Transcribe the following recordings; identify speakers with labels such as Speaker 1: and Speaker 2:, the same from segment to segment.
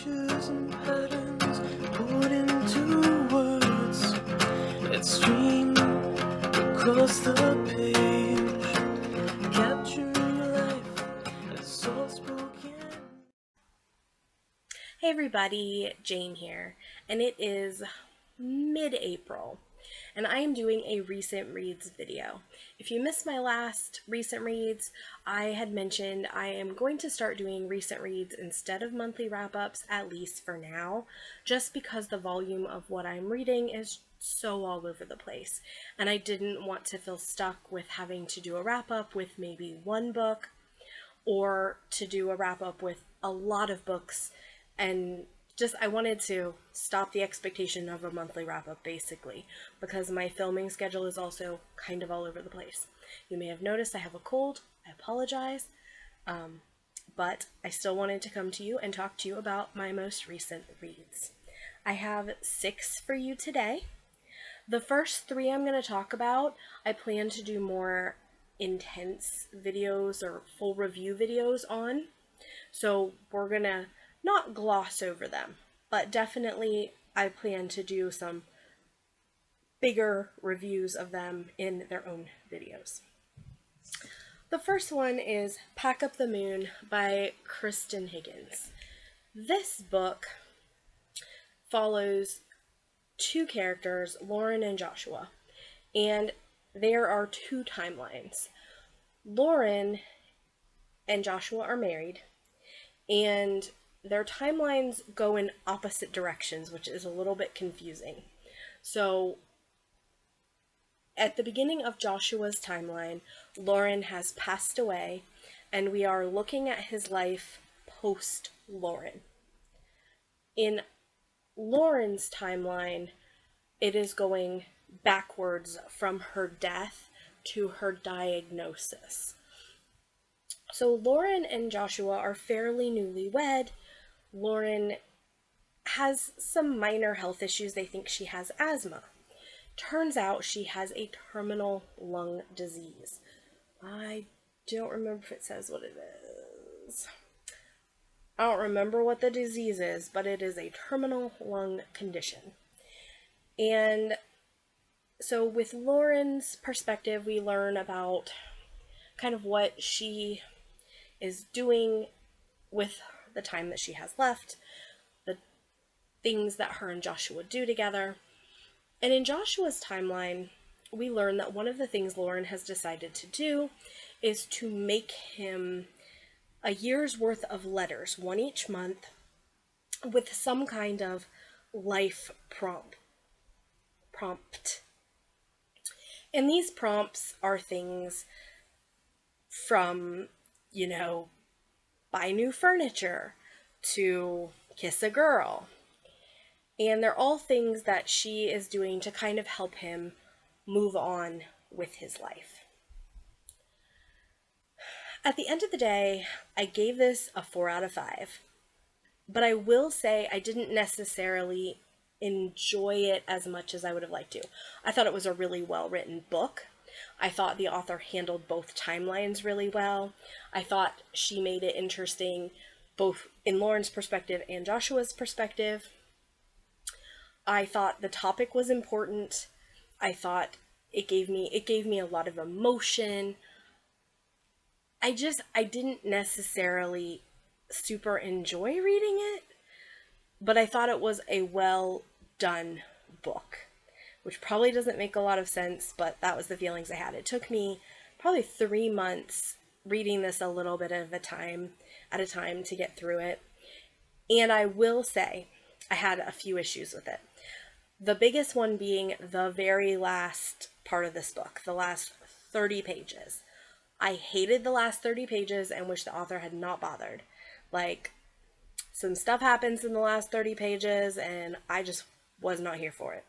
Speaker 1: pictures and patterns put into words that stream across the page, capturing life as soft-spoken.
Speaker 2: Hey everybody, Jane here, and it is mid-April, and I am doing a recent reads video. If you missed my last recent reads, I had mentioned I am going to start doing recent reads instead of monthly wrap-ups, at least for now, just because the volume of what I'm reading is so all over the place, and I didn't want to feel stuck with having to do a wrap-up with maybe one book, or to do a wrap-up with a lot of books, and just I wanted to stop the expectation of a monthly wrap-up basically, because my filming schedule is also kind of all over the place. You may have noticed I have a cold, I apologize, but I still wanted to come to you and talk to you about my most recent reads. I have 6 for you today. The first 3 I'm going to talk about, I plan to do more intense videos or full review videos on, so we're going to not gloss over them, but definitely I plan to do some bigger reviews of them in their own videos. The first one is Pack Up the Moon by Kristan Higgins. This book follows 2 characters, Lauren and Joshua, and there are 2 timelines. Lauren and Joshua are married, and their timelines go in opposite directions, which is a little bit confusing. So, at the beginning of Joshua's timeline, Lauren has passed away, and we are looking at his life post-Lauren. In Lauren's timeline, it is going backwards from her death to her diagnosis. So Lauren and Joshua are fairly newlywed. Lauren has some minor health issues. They think she has asthma. Turns out she has a terminal lung disease. I don't remember if it says what it is. I don't remember what the disease is, but it is a terminal lung condition. And so with Lauren's perspective, we learn about kind of what she is doing with the time that she has left, the things that her and Joshua do together. And in Joshua's timeline, we learn that one of the things Lauren has decided to do is to make him a year's worth of letters, one each month, with some kind of life prompt. And these prompts are things from, buy new furniture to kiss a girl. And they're all things that she is doing to kind of help him move on with his life. At the end of the day, I gave this a 4 out of 5. But I will say I didn't necessarily enjoy it as much as I would have liked to. I thought it was a really well-written book. I thought the author handled both timelines really well. I thought she made it interesting both in Lauren's perspective and Joshua's perspective. I thought the topic was important. I thought it gave me a lot of emotion. I didn't necessarily super enjoy reading it, but I thought it was a well done book, which probably doesn't make a lot of sense, but that was the feelings I had. It took me probably 3 months reading this a little bit at a time to get through it. And I will say I had a few issues with it. The biggest one being the very last part of this book, the last 30 pages. I hated the last 30 pages and wish the author had not bothered. Like, some stuff happens in the last 30 pages and I just was not here for it.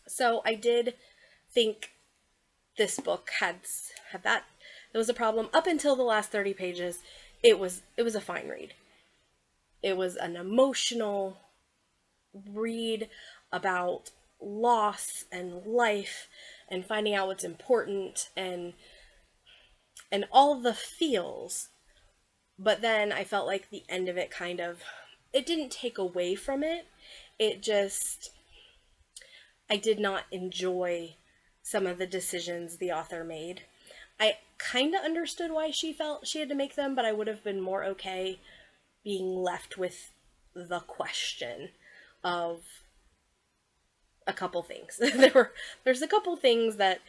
Speaker 2: So I did think this book had that. There was a problem. Up until the last 30 pages, it was a fine read. It was an emotional read about loss and life and finding out what's important and all the feels. But then I felt like the end of it kind of it didn't take away from it. It just, I did not enjoy some of the decisions the author made. I kind of understood why she felt she had to make them, but I would have been more okay being left with the question of a couple things. There's a couple things that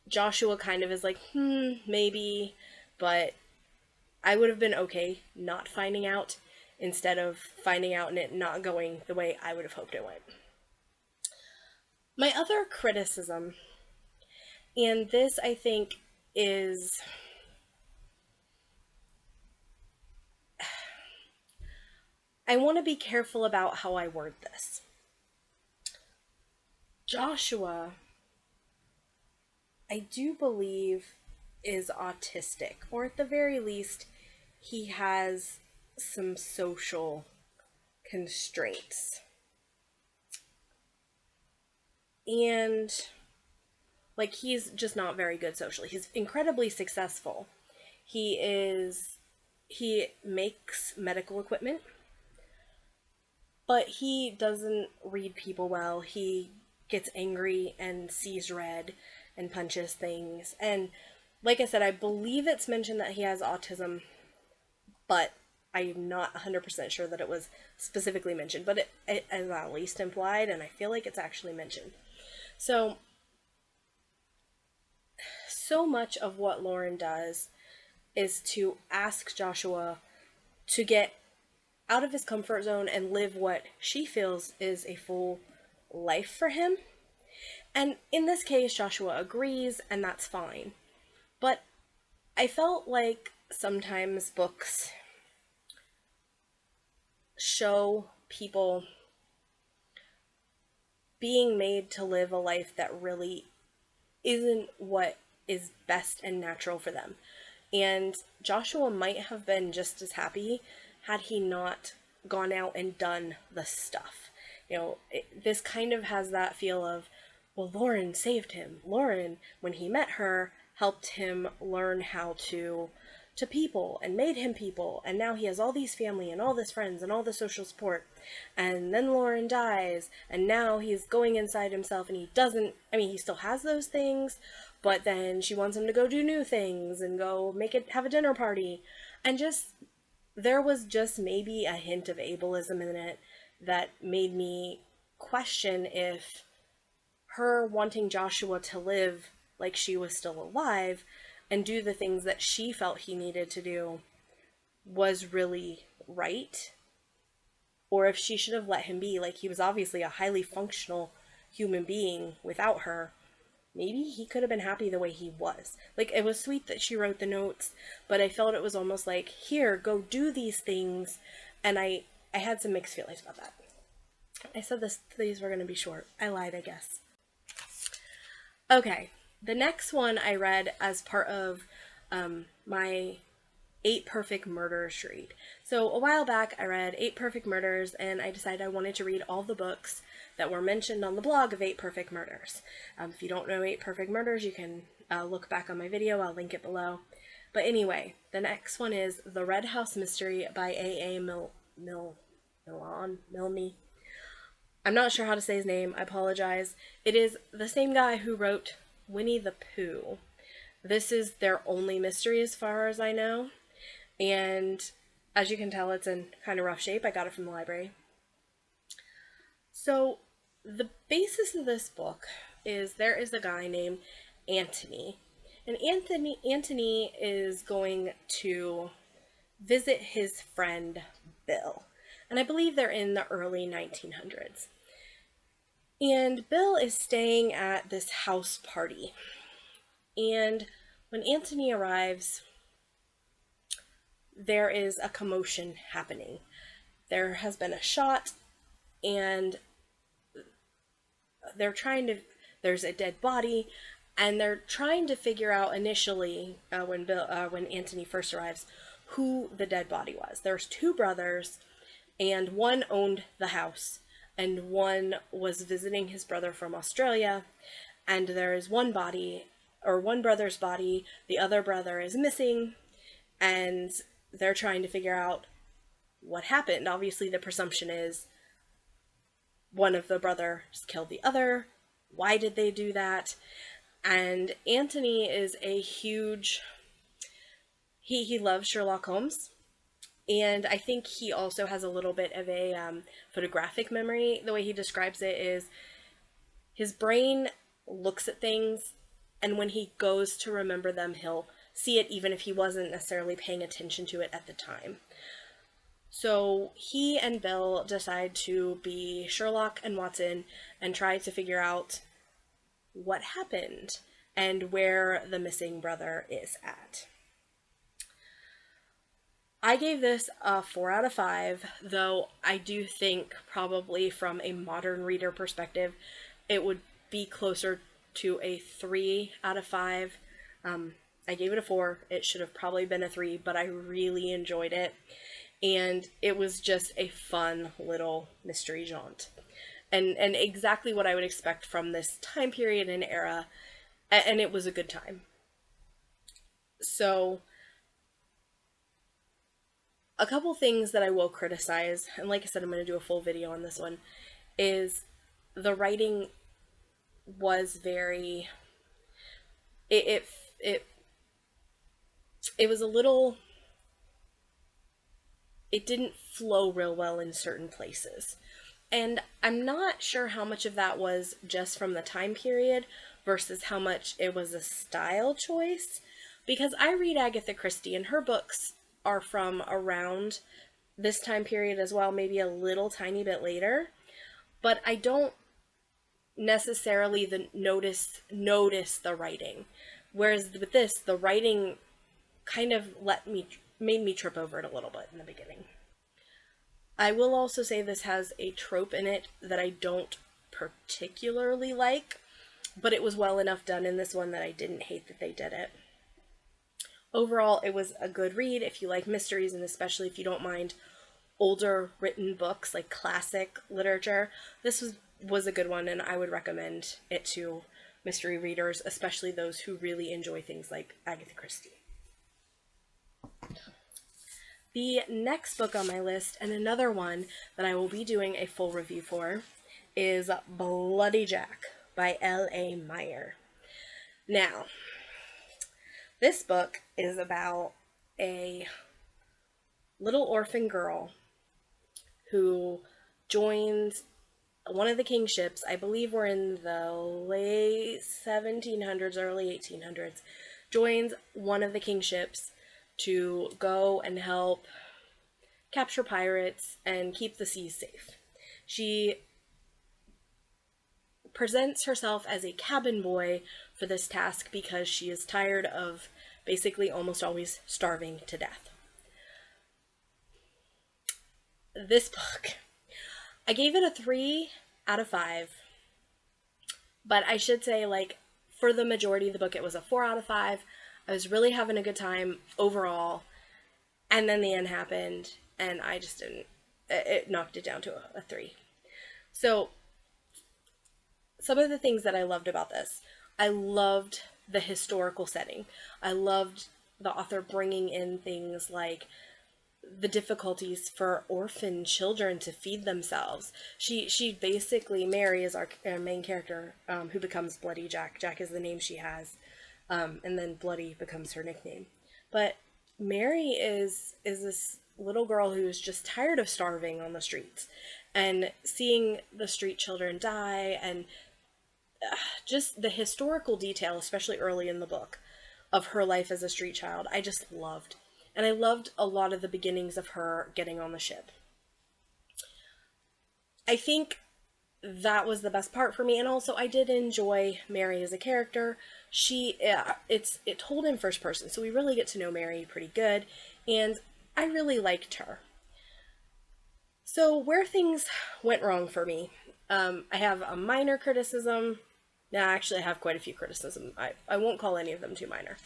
Speaker 2: Joshua kind of is like, maybe, but I would have been okay not finding out instead of finding out and it not going the way I would have hoped it went. My other criticism, and this I think is, I want to be careful about how I word this. Joshua, I do believe, is autistic, or at the very least, he has some social constraints. And, like, he's just not very good socially. He's incredibly successful. He makes medical equipment, but he doesn't read people well. He gets angry and sees red and punches things. And like I said, I believe it's mentioned that he has autism, but I'm not 100% sure that it was specifically mentioned, but it is at least implied, and I feel like it's actually mentioned. So much of what Lauren does is to ask Joshua to get out of his comfort zone and live what she feels is a full life for him. And in this case, Joshua agrees, and that's fine. But I felt like sometimes books show people being made to live a life that really isn't what is best and natural for them. And Joshua might have been just as happy had he not gone out and done the stuff. This kind of has that feel of, well, Lauren saved him. Lauren, when he met her, helped him learn how to people and made him people, and now he has all these family and all this friends and all the social support. And then Lauren dies, and now he's going inside himself, and he still has those things, but then she wants him to go do new things and go have a dinner party. And there was just maybe a hint of ableism in it that made me question if her wanting Joshua to live like she was still alive and do the things that she felt he needed to do was really right, or if she should have let him be. Like, he was obviously a highly functional human being without her. Maybe he could have been happy the way he was. Like, it was sweet that she wrote the notes, but I felt it was almost like, here, go do these things, and I had some mixed feelings about that. I said these were going to be short. I lied, I guess. Okay, the next one I read as part of my 8 Perfect Murders read. So a while back I read 8 Perfect Murders, and I decided I wanted to read all the books that were mentioned on the blog of 8 Perfect Murders. If you don't know 8 Perfect Murders, you can look back on my video. I'll link it below. But anyway, the next one is The Red House Mystery by A.A. Milne. I'm not sure how to say his name. I apologize. It is the same guy who wrote Winnie the Pooh. This is their only mystery as far as I know. And as you can tell, it's in kind of rough shape. I got it from the library. So the basis of this book is there is a guy named Antony. And Antony is going to visit his friend Bill. And I believe they're in the early 1900s. And Bill is staying at this house party. And when Antony arrives, there is a commotion happening. There has been a shot, and there's a dead body, and they're trying to figure out initially, when Antony first arrives, who the dead body was. There's 2 brothers, and one owned the house, and one was visiting his brother from Australia, and there is one brother's body, the other brother is missing, and they're trying to figure out what happened. Obviously, the presumption is one of the brothers killed the other. Why did they do that? And Anthony is a huge... He loves Sherlock Holmes. And I think he also has a little bit of a photographic memory. The way he describes it is his brain looks at things, and when he goes to remember them, he'll see it even if he wasn't necessarily paying attention to it at the time. So he and Bill decide to be Sherlock and Watson and try to figure out what happened and where the missing brother is at. I gave this a 4 out of 5, though I do think probably from a modern reader perspective, it would be closer to a 3 out of 5. I gave it a 4. It should have probably been a 3, but I really enjoyed it. And it was just a fun little mystery jaunt. And exactly what I would expect from this time period and era. And it was a good time. So, a couple things that I will criticize, and like I said, I'm going to do a full video on this one, is the writing was very... It was a little... It didn't flow real well in certain places. And I'm not sure how much of that was just from the time period versus how much it was a style choice. Because I read Agatha Christie, and her books are from around this time period as well, maybe a little tiny bit later. But I don't necessarily notice the writing. Whereas with this, the writing kind of made me trip over it a little bit in the beginning. I will also say this has a trope in it that I don't particularly like, but it was well enough done in this one that I didn't hate that they did it. Overall, it was a good read if you like mysteries, and especially if you don't mind older written books, like classic literature. This was a good one, and I would recommend it to mystery readers, especially those who really enjoy things like Agatha Christie. The next book on my list, and another one that I will be doing a full review for, is Bloody Jack by L.A. Meyer. Now, this book is about a little orphan girl who joins one of the king's ships. I believe we're in the late 1700s, early 1800s. Joins one of the king's ships to go and help capture pirates and keep the seas safe. She presents herself as a cabin boy for this task because she is tired of basically almost always starving to death. This book, I gave it a 3 out of 5, but I should say, like, for the majority of the book, it was a 4 out of 5. I was really having a good time overall, and then the end happened, and I just didn't, it knocked it down to a 3. So, some of the things that I loved about this, I loved the historical setting. I loved the author bringing in things like the difficulties for orphan children to feed themselves. She basically, Mary is our main character, who becomes Bloody Jack. Jack is the name she has. And then Bloody becomes her nickname. But Mary is this little girl who's just tired of starving on the streets and seeing the street children die, and just the historical detail, especially early in the book, of her life as a street child, I just loved. And I loved a lot of the beginnings of her getting on the ship. I think that was the best part for me, and also I did enjoy Mary as a character. It's told in first person, so we really get to know Mary pretty good, and I really liked her. So where things went wrong for me, I have a minor criticism. No, actually I have quite a few criticisms. I won't call any of them too minor.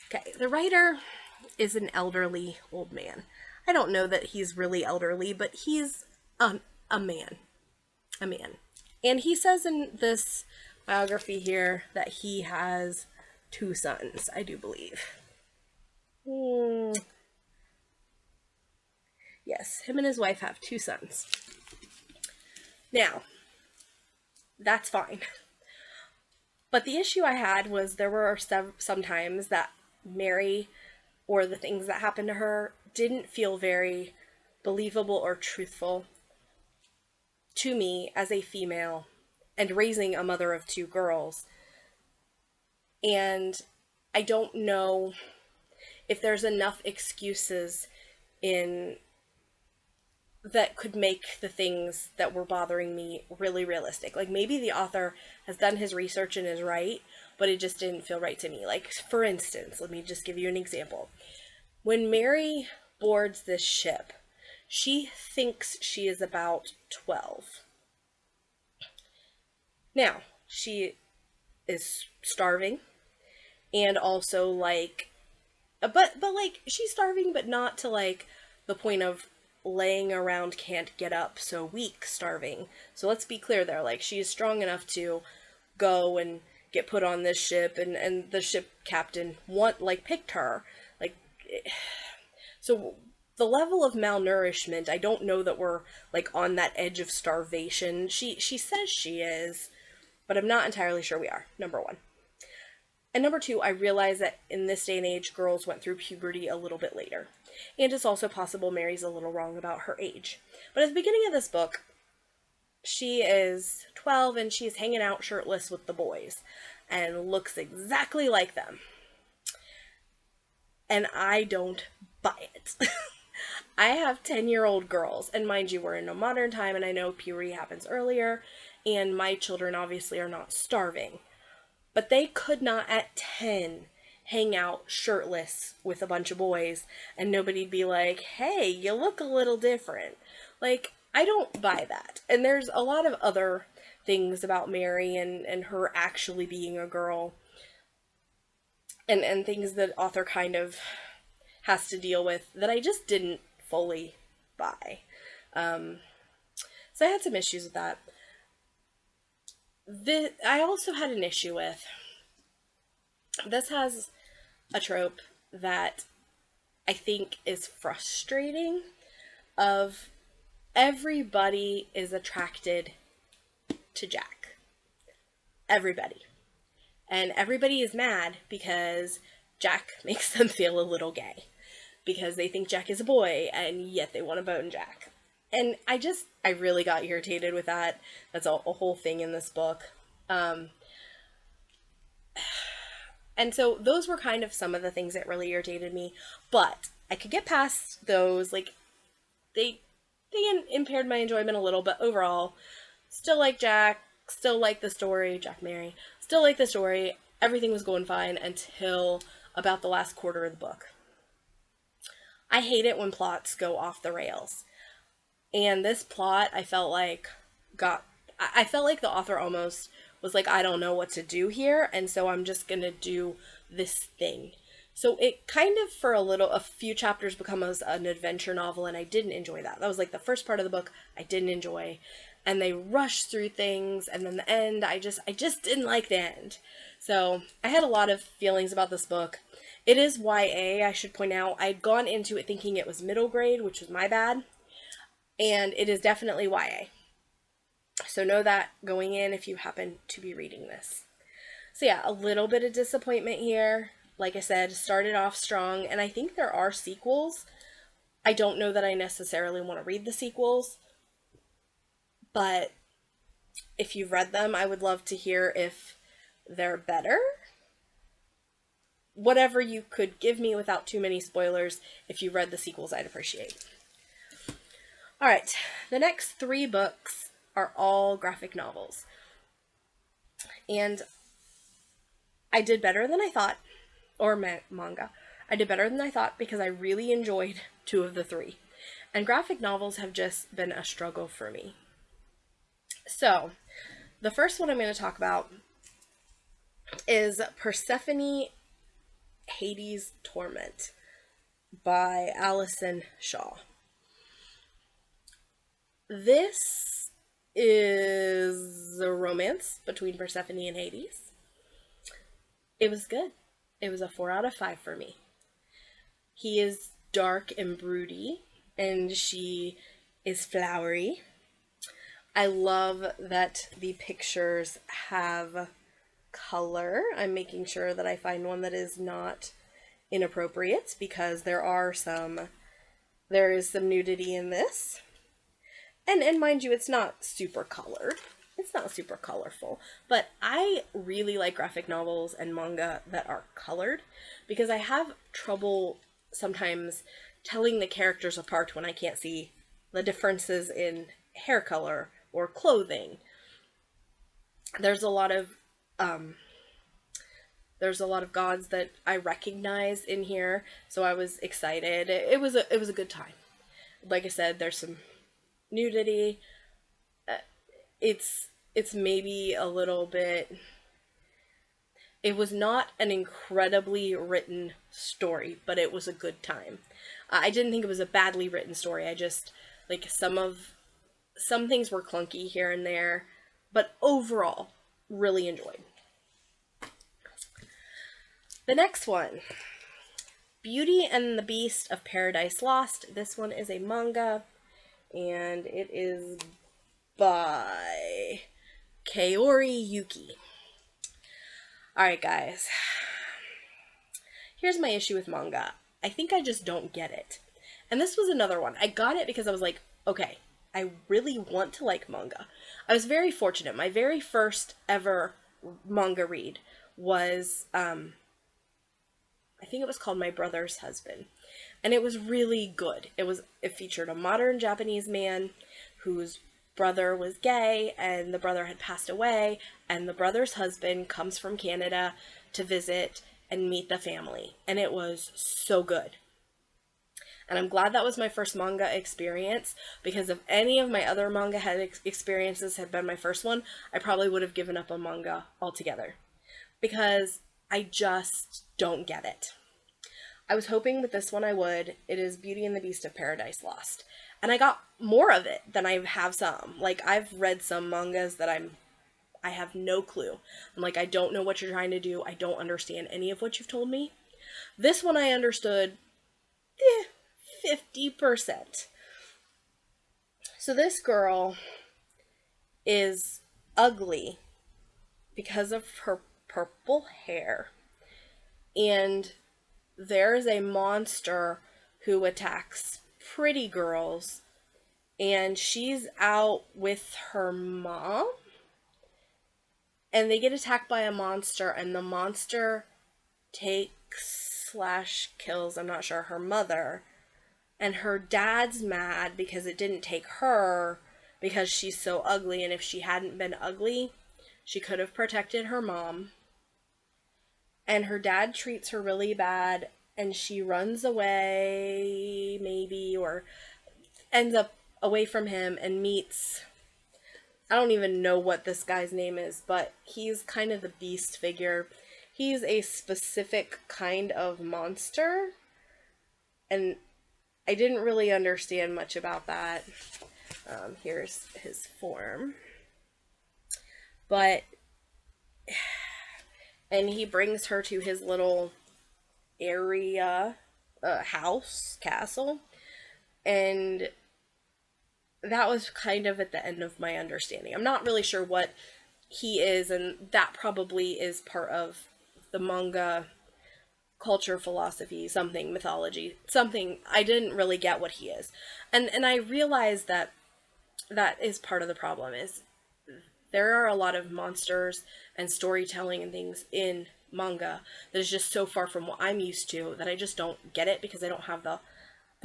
Speaker 2: Okay, the writer is an elderly old man. I don't know that he's really elderly, but he's a man. A man. And he says in this biography here that he has 2 sons, I do believe. Yes, him and his wife have 2 sons. Now, that's fine. But the issue I had was there were some times that Mary, or the things that happened to her, didn't feel very believable or truthful to me as a female and raising a mother of 2 girls. And I don't know if there's enough excuses in that could make the things that were bothering me really realistic. Like, maybe the author has done his research and is right, but it just didn't feel right to me. Like, for instance, let me just give you an example. When Mary boards this ship, she thinks she is about 12. Now, she is starving, and also, like, but like, she's starving, but not to, like, the point of laying around, can't get up, so weak starving. So let's be clear there. Like, she is strong enough to go and get put on this ship, and the ship captain picked her. Like, so the level of malnourishment, I don't know that we're, like, on that edge of starvation. She says she is, but I'm not entirely sure we are, number one. And number two, I realize that in this day and age, girls went through puberty a little bit later. And it's also possible Mary's a little wrong about her age. But at the beginning of this book, she is 12 and she's hanging out shirtless with the boys and looks exactly like them. And I don't buy it. I have 10-year-old girls, and mind you, we're in a modern time, and I know puberty happens earlier, and my children obviously are not starving. But they could not, at 10, hang out shirtless with a bunch of boys and nobody'd be like, hey, you look a little different. Like, I don't buy that. And there's a lot of other things about Mary and her actually being a girl and things that author kind of has to deal with that I just didn't fully buy. So I had some issues with that. I also had an issue with, this has a trope that I think is frustrating, of everybody is attracted to Jack. Everybody. And everybody is mad because Jack makes them feel a little gay. Because they think Jack is a boy, and yet they want to bone Jack. And I really got irritated with that. That's a whole thing in this book. And so those were kind of some of the things that really irritated me. But I could get past those. Like, they impaired my enjoyment a little, but overall, still like Jack, still like the story, Jack Mary, still like the story. Everything was going fine until about the last quarter of the book. I hate it when plots go off the rails. And this plot, I felt like the author almost was like, I don't know what to do here, and so I'm just gonna do this thing. So it kind of, for a few chapters, becomes an adventure novel, and I didn't enjoy that. That was like the first part of the book I didn't enjoy. And they rushed through things, and then the end, I just didn't like the end. So I had a lot of feelings about this book. It is YA, I should point out. I'd gone into it thinking it was middle grade, which was my bad. And it is definitely YA. So know that going in if you happen to be reading this. So yeah, a little bit of disappointment here. Like I said, started off strong, and I think there are sequels. I don't know that I necessarily want to read the sequels, but if you've read them, I would love to hear if they're better. Whatever you could give me without too many spoilers, if you read the sequels, I'd appreciate. Alright, the next 3 books are all graphic novels. And I did better than I thought, or manga. I did better than I thought because I really enjoyed 2 of the 3. And graphic novels have just been a struggle for me. So, the first one I'm going to talk about is Persephone, Hades, Torment by Allison Shaw. This is a romance between Persephone and Hades. It was good. It was a 4 out of 5 for me. He is dark and broody, and she is flowery. I love that the pictures have color. I'm making sure that I find one that is not inappropriate because there is some nudity in this. And mind you, it's not super colored. It's not super colorful. But I really like graphic novels and manga that are colored because I have trouble sometimes telling the characters apart when I can't see the differences in hair color or clothing. There's a lot of gods that I recognize in here, so I was excited. It was a good time. Like I said, there's some nudity. It's maybe a little bit. It was not an incredibly written story, but it was a good time. I didn't think it was a badly written story. I just like some things were clunky here and there, but overall, really enjoyed. The next one, Beauty and the Beast of Paradise Lost. This one is a manga, and it is by Kaori Yuki. Alright, guys. Here's my issue with manga. I think I just don't get it. And this was another one. I got it because I was like, okay, I really want to like manga. I was very fortunate. My very first ever manga read was, I think it was called My Brother's Husband. And it was really good. It featured a modern Japanese man whose brother was gay, and the brother had passed away, and the brother's husband comes from Canada to visit and meet the family. And it was so good. And I'm glad that was my first manga experience, because if any of my other manga experiences had been my first one, I probably would have given up on manga altogether. Because I just don't get it. I was hoping with this one I would. It is Beauty and the Beast of Paradise Lost. And I got more of it than I have some. Like, I've read some mangas that I have no clue. I'm like, I don't know what you're trying to do. I don't understand any of what you've told me. This one I understood 50%. So this girl is ugly because of her purple hair. And there's a monster who attacks pretty girls, and she's out with her mom, and they get attacked by a monster, and the monster takes/kills, I'm not sure, her mother, and her dad's mad because it didn't take her because she's so ugly, and if she hadn't been ugly, she could have protected her mom. And her dad treats her really bad, and she runs away, maybe, or ends up away from him and meets, I don't even know what this guy's name is, but he's kind of the beast figure. He's a specific kind of monster, and I didn't really understand much about that. Here's his form. But and he brings her to his little area, castle, and that was kind of at the end of my understanding. I'm not really sure what he is, and that probably is part of the manga culture, philosophy, something, mythology, something. I didn't really get what he is. And I realized that is part of the problem, is there are a lot of monsters and storytelling and things in manga that is just so far from what I'm used to that I just don't get it because I don't have the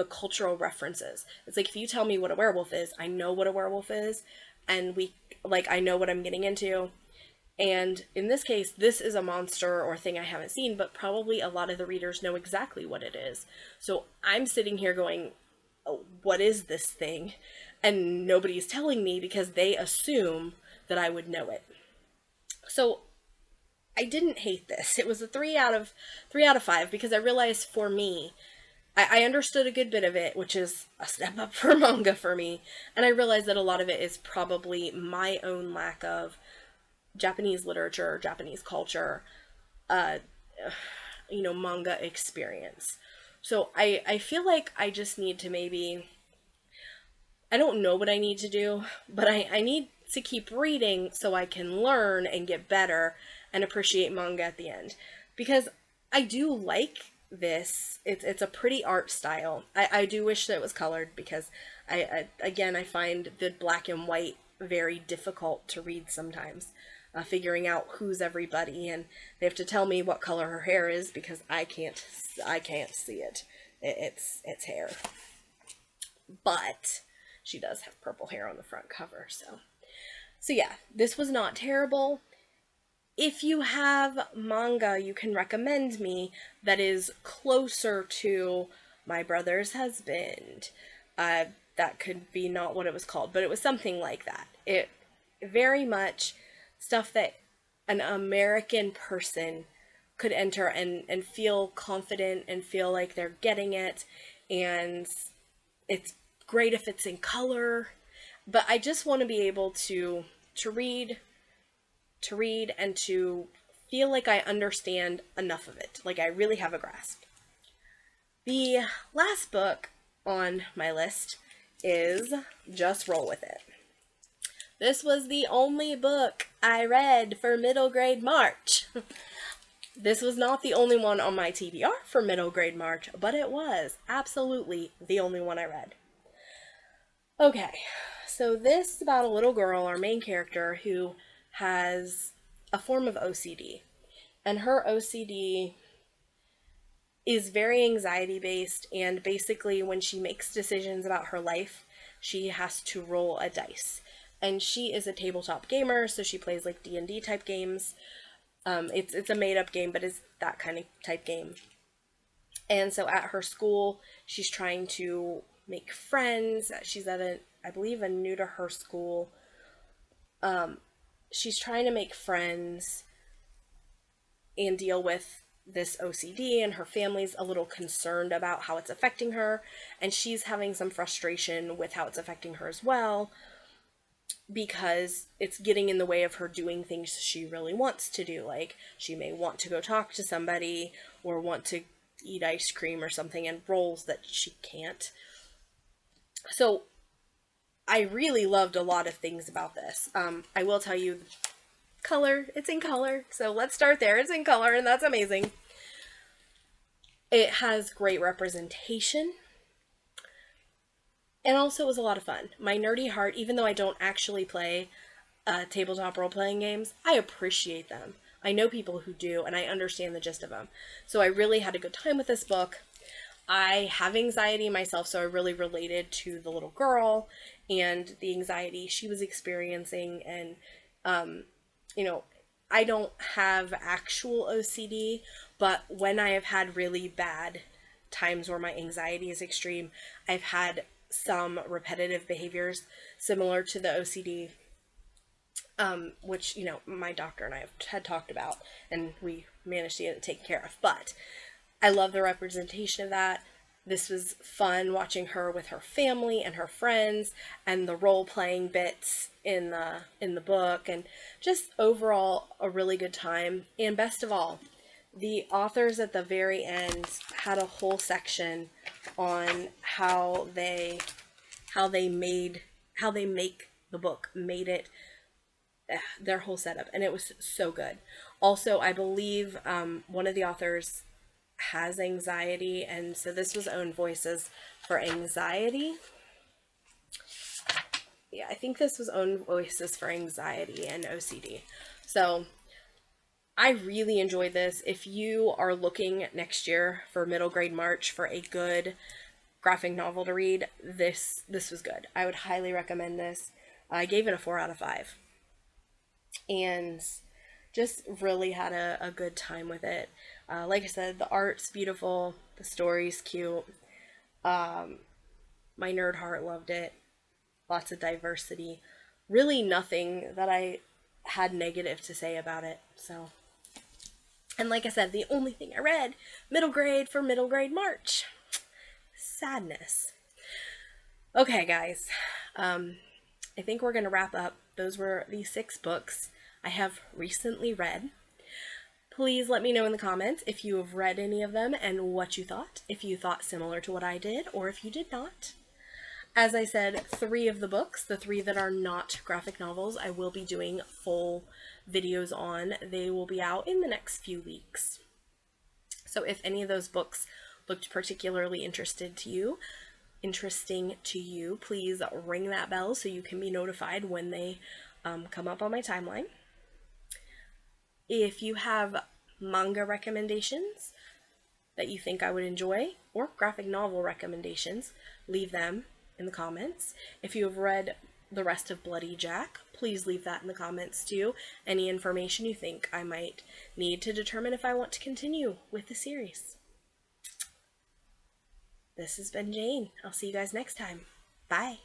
Speaker 2: cultural references. It's like, if you tell me what a werewolf is, I know what a werewolf is, and I know what I'm getting into. And in this case, this is a monster or thing I haven't seen, but probably a lot of the readers know exactly what it is. So I'm sitting here going, oh, what is this thing? And nobody's telling me because they assume that I would know it. So I didn't hate this. It was a 3 out of 5 because I realized for me, I understood a good bit of it, which is a step up for manga for me. And I realized that a lot of it is probably my own lack of Japanese literature, Japanese culture, manga experience. So I feel like I just need to maybe I don't know what I need to do, but I need to keep reading so I can learn and get better and appreciate manga at the end. Because I do like this. It's a pretty art style. I do wish that it was colored because I find the black and white very difficult to read sometimes. Figuring out who's everybody, and they have to tell me what color her hair is because I can't see it. It's hair. But she does have purple hair on the front cover, so yeah, this was not terrible. If you have manga you can recommend me that is closer to My Brother's Husband, that could be not what it was called, but it was something like that. It very much stuff that an American person could enter and feel confident and feel like they're getting it, and it's great if it's in color, but I just want to be able to read and to feel like I understand enough of it, like I really have a grasp. The last book on my list is Just Roll With It. This was the only book I read for middle grade March. This was not the only one on my TBR for middle grade March, but it was absolutely the only one I read. Okay, so this is about a little girl, our main character, who has a form of OCD. And her OCD is very anxiety based, and basically when she makes decisions about her life, she has to roll a dice. And she is a tabletop gamer, so she plays like D&D type games. It's a made up game, but it's that kind of type game. And so at her school, she's trying to make friends. She's at I believe a new to her school. She's trying to make friends and deal with this OCD, and her family's a little concerned about how it's affecting her, and she's having some frustration with how it's affecting her as well, because it's getting in the way of her doing things she really wants to do. Like, she may want to go talk to somebody or want to eat ice cream or something, and roles that she can't. So I really loved a lot of things about this. I will tell you, color, it's in color. So let's start there. It's in color, and that's amazing. It has great representation. And also it was a lot of fun. My nerdy heart, even though I don't actually play tabletop role-playing games, I appreciate them. I know people who do, and I understand the gist of them. So I really had a good time with this book. I have anxiety myself, so I really related to the little girl and the anxiety she was experiencing. And, I don't have actual OCD, but when I have had really bad times where my anxiety is extreme, I've had some repetitive behaviors similar to the OCD, which, my doctor and I had talked about, and we managed to get it taken care of. But I love the representation of that. This was fun watching her with her family and her friends, and the role-playing bits in the book, and just overall a really good time. And best of all, the authors at the very end had a whole section on how they make the book, made it their whole setup, and it was so good. Also, I believe one of the authors has anxiety, and so this was Own Voices for Anxiety. Yeah, I think this was Own Voices for Anxiety and OCD. So I really enjoyed this. If you are looking next year for middle grade March for a good graphic novel to read, this was good. I would highly recommend this. I gave it a 4 out of 5. And just really had a good time with it. Like I said, the art's beautiful, the story's cute. My nerd heart loved it. Lots of diversity. Really nothing that I had negative to say about it. So, and like I said, the only thing I read, middle grade for middle grade March. Sadness. Okay, guys. I think we're going to wrap up. Those were the 6 books I have recently read. Please let me know in the comments if you have read any of them and what you thought, if you thought similar to what I did, or if you did not. As I said, 3 of the books, the 3 that are not graphic novels, I will be doing full videos on. They will be out in the next few weeks. So if any of those books looked particularly interesting to you, please ring that bell so you can be notified when they come up on my timeline. If you have manga recommendations that you think I would enjoy, or graphic novel recommendations, leave them in the comments. If you have read the rest of Bloody Jack, please leave that in the comments too. Any information you think I might need to determine if I want to continue with the series. This has been Jane. I'll see you guys next time. Bye.